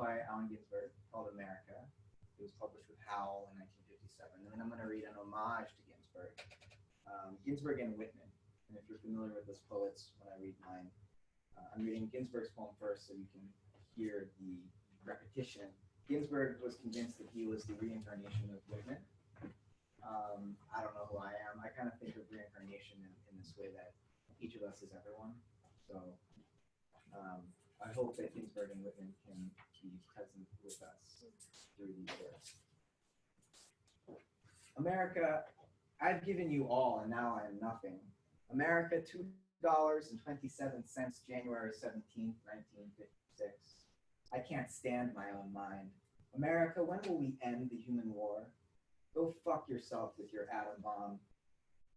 by Allen Ginsberg called America. It was published with Howl in 1957. And then I'm going to read an homage to Ginsberg. Ginsberg and Whitman. And if you're familiar with those poets, when I read mine, I'm reading Ginsberg's poem first so you can hear the repetition. Ginsberg was convinced that he was the reincarnation of Whitman. I don't know who I am. I kind of think of reincarnation in this way that each of us is everyone. So I hope that Ginsberg and Whitman can be present with us through these words. America, I've given you all, and now I am nothing. America, $2.27, January 17th, 1956. I can't stand my own mind. America, when will we end the human war? Go fuck yourself with your atom bomb.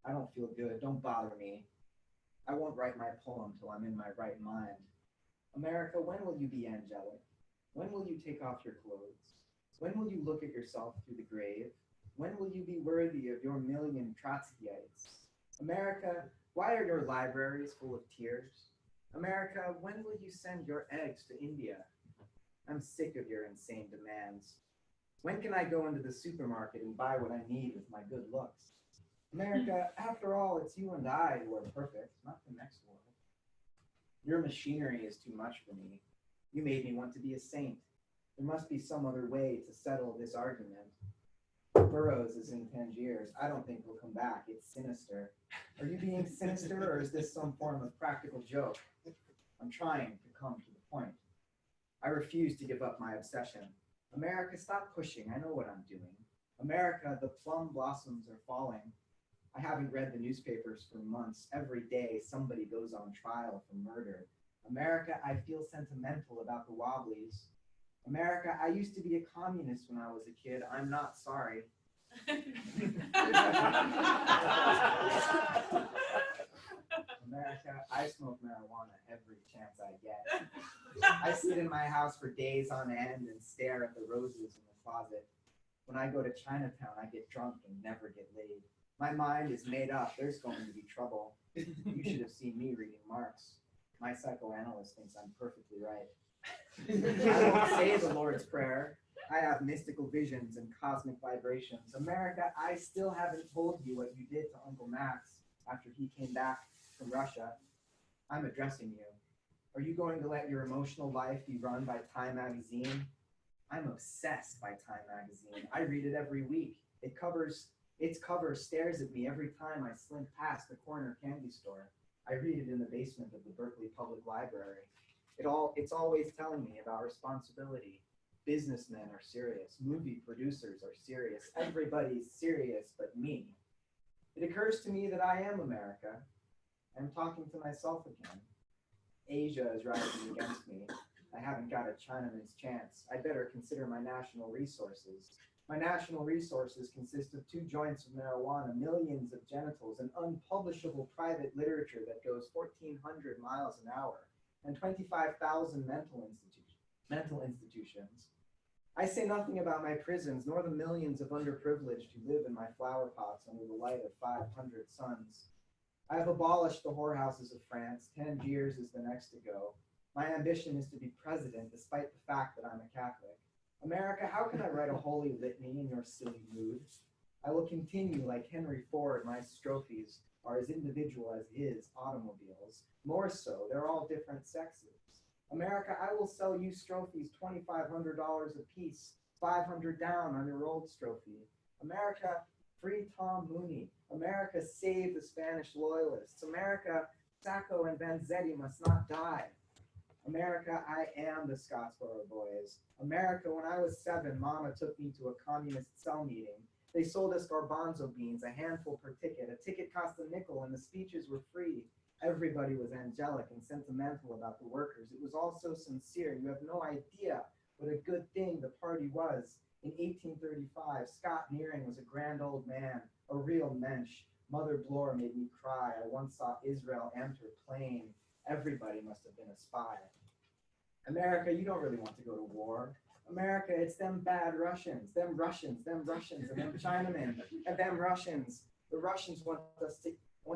I don't feel good. Don't bother me. I won't write my poem till I'm in my right mind. America, when will you be angelic? When will you take off your clothes? When will you look at yourself through the grave? When will you be worthy of your million Trotskyites? America, why are your libraries full of tears? America, when will you send your eggs to India? I'm sick of your insane demands. When can I go into the supermarket and buy what I need with my good looks? America, after all, it's you and I who are perfect, not the next world. Your machinery is too much for me. You made me want to be a saint. There must be some other way to settle this argument. Burroughs is in Tangiers. I don't think he'll come back. It's sinister. Are you being sinister, or is this some form of practical joke? I'm trying to come to the point. I refuse to give up my obsession. America, stop pushing. I know what I'm doing. America, the plum blossoms are falling. I haven't read the newspapers for months. Every day, somebody goes on trial for murder. America, I feel sentimental about the Wobblies. America, I used to be a communist when I was a kid. I'm not sorry. America, I smoke marijuana every chance I get. I sit in my house for days on end and stare at the roses in the closet. When I go to Chinatown, I get drunk and never get laid. My mind is made up. There's going to be trouble. You should have seen me reading Marx. My psychoanalyst thinks I'm perfectly right. I won't say the Lord's Prayer. I have mystical visions and cosmic vibrations. America, I still haven't told you what you did to Uncle Max after he came back from Russia. I'm addressing you. Are you going to let your emotional life be run by Time magazine? I'm obsessed by Time magazine. I read it every week. Its cover stares at me every time I slink past the corner candy store. I read it in the basement of the Berkeley Public Library. It's always telling me about responsibility. Businessmen are serious. Movie producers are serious. Everybody's serious but me. It occurs to me that I am America. I'm talking to myself again. Asia is rising against me. I haven't got a Chinaman's chance. I better consider my national resources. My national resources consist of 2 joints of marijuana, millions of genitals, an unpublishable private literature that goes 1,400 miles an hour, and 25,000 mental institutions. I say nothing about my prisons, nor the millions of underprivileged who live in my flower pots under the light of 500 suns. I have abolished the whorehouses of France. Tangiers is the next to go. My ambition is to be president, despite the fact that I'm a Catholic. America, how can I write a holy litany in your silly mood? I will continue like Henry Ford. My strophes are as individual as his automobiles. More so, they're all different sexes. America, I will sell you strophes $2,500 a piece, 500 down on your old strophe. America, free Tom Mooney. America, save the Spanish loyalists. America, Sacco and Vanzetti must not die. America, I am the Scottsboro Boys. America, when I was 7, Mama took me to a communist cell meeting. They sold us garbanzo beans, a handful per ticket. A ticket cost a nickel and the speeches were free. Everybody was angelic and sentimental about the workers. It was all so sincere. You have no idea what a good thing the party was. In 1835, Scott Nearing was a grand old man, a real mensch. Mother Bloor made me cry. I once saw Israel enter plain. Everybody must have been a spy. America, you don't really want to go to war. America, it's them bad Russians, and them Chinamen, and them Russians. The Russians want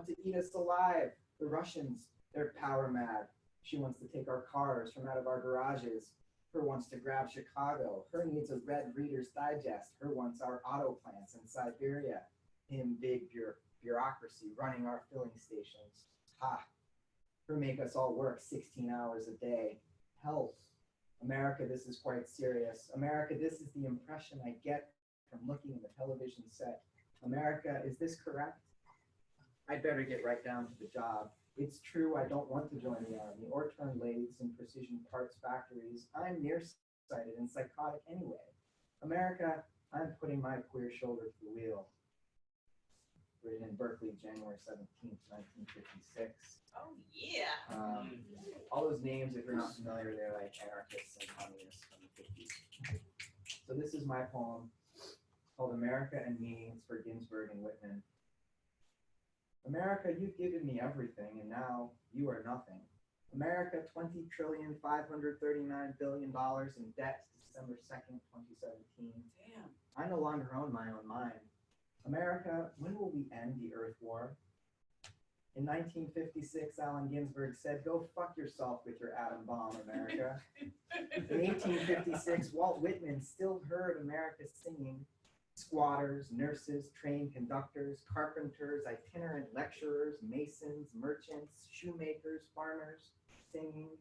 to eat us alive. The Russians, they're power mad. She wants to take our cars from out of our garages. Her wants to grab Chicago. Her needs a red Reader's Digest. Her wants our auto plants in Siberia. Him big bureaucracy running our filling stations. Ha! Her make us all work 16 hours a day. Health. America, this is quite serious. America, this is the impression I get from looking at the television set. America, is this correct? I'd better get right down to the job. It's true I don't want to join the army or turn lathes in precision parts factories. I'm nearsighted and psychotic anyway. America, I'm putting my queer shoulder to the wheel. Written in Berkeley, January 17th, 1956. Oh, yeah. All those names, if you're not familiar, they're like anarchists and communists from the 50s. So this is my poem called America and Me. It's for Ginsberg and Whitman. America, you've given me everything, and now you are nothing. America, $20,539,000,000,000 in debt, December 2nd, 2017. Damn. I no longer own my own mind. America, when will we end the Earth War? In 1956, Allen Ginsberg said, "Go fuck yourself with your atom bomb, America." In 1856, Walt Whitman still heard America singing. Squatters, nurses, train conductors, carpenters, itinerant lecturers, masons, merchants, shoemakers, farmers singing.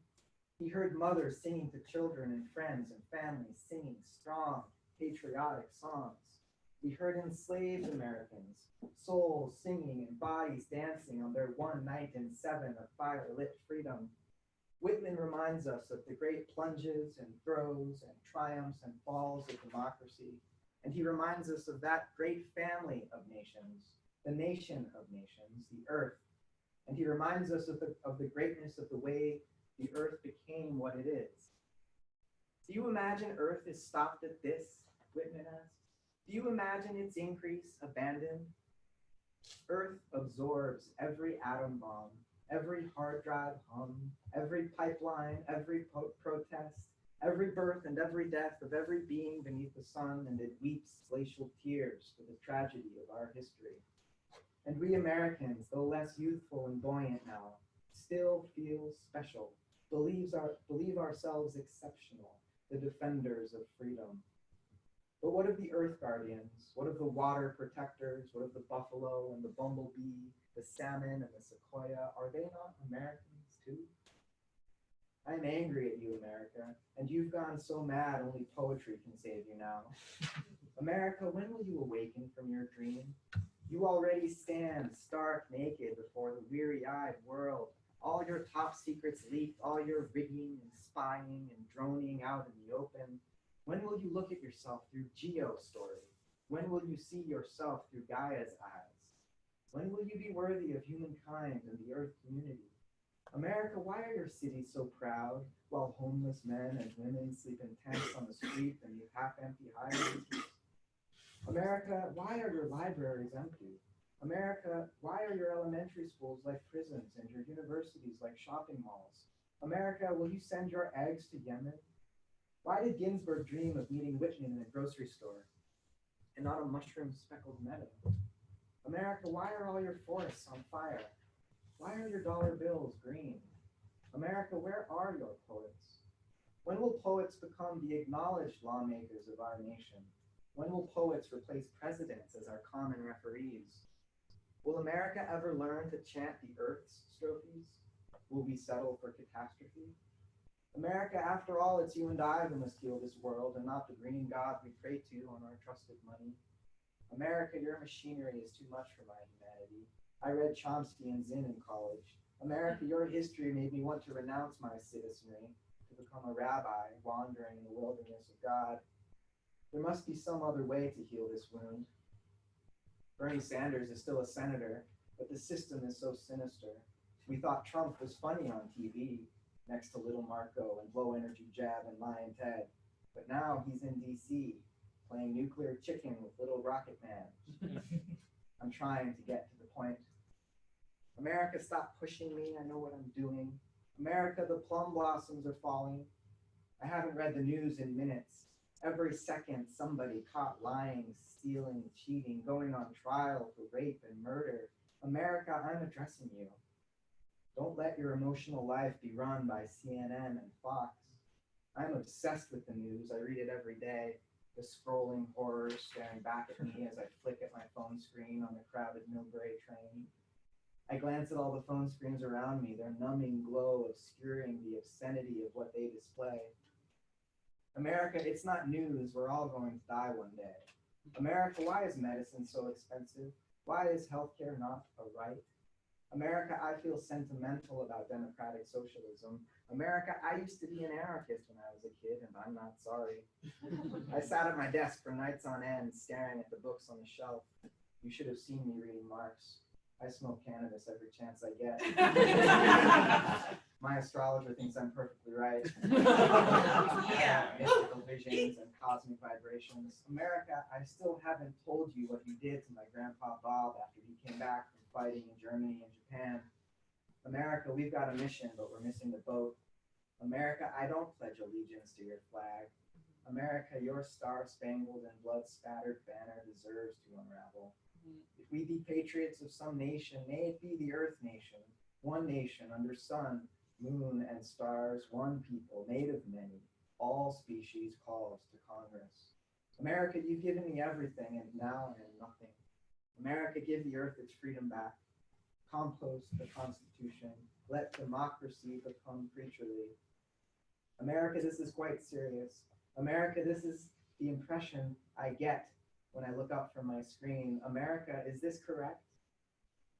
He heard mothers singing to children and friends and families singing strong, patriotic songs. We heard enslaved Americans, souls singing and bodies dancing on their one night in 7 of fire-lit freedom. Whitman reminds us of the great plunges and throes and triumphs and falls of democracy. And he reminds us of that great family of nations, the nation of nations, the earth. And he reminds us of the greatness of the way the earth became what it is. Do you imagine earth is stopped at this? Whitman asks. Do you imagine its increase abandoned? Earth absorbs every atom bomb, every hard drive hum, every pipeline, every protest, every birth and every death of every being beneath the sun, and it weeps glacial tears for the tragedy of our history. And we Americans, though less youthful and buoyant now, still feel special, believe ourselves exceptional, the defenders of freedom. But what of the earth guardians? What of the water protectors? What of the buffalo and the bumblebee, the salmon and the sequoia? Are they not Americans too? I'm angry at you, America, and you've gone so mad only poetry can save you now. America, when will you awaken from your dream? You already stand stark naked before the weary-eyed world. All your top secrets leaked, all your rigging and spying and droning out in the open. When will you look at yourself through Geo's story? When will you see yourself through Gaia's eyes? When will you be worthy of humankind and the earth community? America, why are your cities so proud, while homeless men and women sleep in tents on the street and you half-empty highways? America, why are your libraries empty? America, why are your elementary schools like prisons and your universities like shopping malls? America, will you send your eggs to Yemen? Why did Ginsberg dream of meeting Whitman in a grocery store and not a mushroom-speckled meadow? America, why are all your forests on fire? Why are your dollar bills green? America, where are your poets? When will poets become the acknowledged lawmakers of our nation? When will poets replace presidents as our common referees? Will America ever learn to chant the earth's strophes? Will we settle for catastrophe? America, after all, it's you and I who must heal this world, and not the green god we pray to on our trusted money. America, your machinery is too much for my humanity. I read Chomsky and Zinn in college. America, your history made me want to renounce my citizenry, to become a rabbi wandering in the wilderness of God. There must be some other way to heal this wound. Bernie Sanders is still a senator, but the system is so sinister. We thought Trump was funny on TV, next to Little Marco and Low Energy Jab and Lion Ted. But now he's in DC, playing nuclear chicken with Little Rocket Man. I'm trying to get to the point. America, stop pushing me. I know what I'm doing. America, the plum blossoms are falling. I haven't read the news in minutes. Every second, somebody caught lying, stealing, cheating, going on trial for rape and murder. America, I'm addressing you. Don't let your emotional life be run by CNN and Fox. I'm obsessed with the news. I read it every day. The scrolling horror staring back at me as I flick at my phone screen on the crowded Millbrae train. I glance at all the phone screens around me, their numbing glow obscuring the obscenity of what they display. America, it's not news. We're all going to die one day. America, why is medicine so expensive? Why is healthcare not a right? America, I feel sentimental about democratic socialism. America, I used to be an anarchist when I was a kid, and I'm not sorry. I sat at my desk for nights on end, staring at the books on the shelf. You should have seen me reading Marx. I smoke cannabis every chance I get. My astrologer thinks I'm perfectly right. Yeah. Mystical visions and cosmic vibrations. America, I still haven't told you what you did to my grandpa Bob after he came back from fighting in Germany and Japan. America, we've got a mission, but we're missing the boat. America, I don't pledge allegiance to your flag. America, your star-spangled and blood-spattered banner deserves to unravel. If we be patriots of some nation, may it be the Earth Nation, one nation under sun, moon, and stars, one people, made of many, all species calls to Congress. America, you've given me everything, and now I am nothing. America, give the earth its freedom back. Compost the Constitution. Let democracy become creaturely. America, this is quite serious. America, this is the impression I get when I look up from my screen. America, is this correct?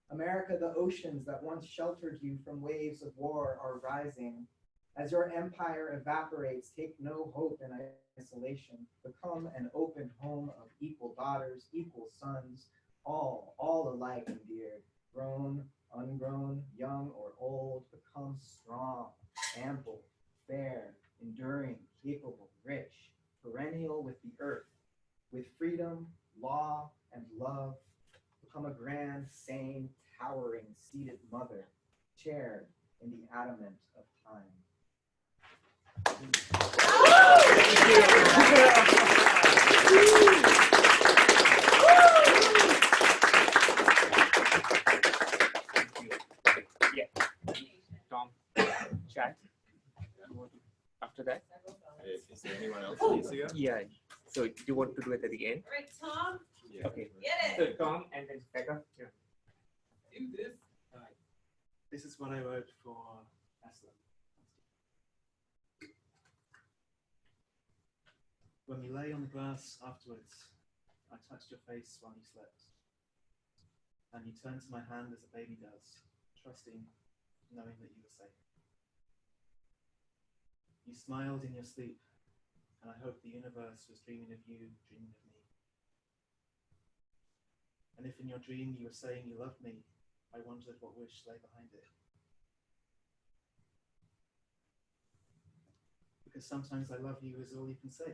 America, the oceans that once sheltered you from waves of war are rising. As your empire evaporates, take no hope in isolation. Become an open home of equal daughters, equal sons, all alike endeared, grown, ungrown, young or old. Become strong, ample, fair, enduring, capable, rich, perennial with the earth, with freedom, law, and love. Become a grand, sane, towering, seated mother, chaired in the adamant of time. Tom, chat. After that? Is there anyone else who needs to go? Yeah. So do you want to do it at the end? All right, Tom, Yeah. Okay. get So it. Tom and then Becca. Yeah. Do this. This is what I wrote for Aslan. When we lay on the grass afterwards, I touched your face while you slept. And you turned to my hand as a baby does, trusting, knowing that you were safe. You smiled in your sleep, and I hoped the universe was dreaming of you, dreaming of me. And if in your dream you were saying you loved me, I wondered what wish lay behind it. Because sometimes I love you is all you can say.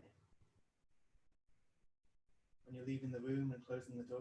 When you're leaving the room and closing the door,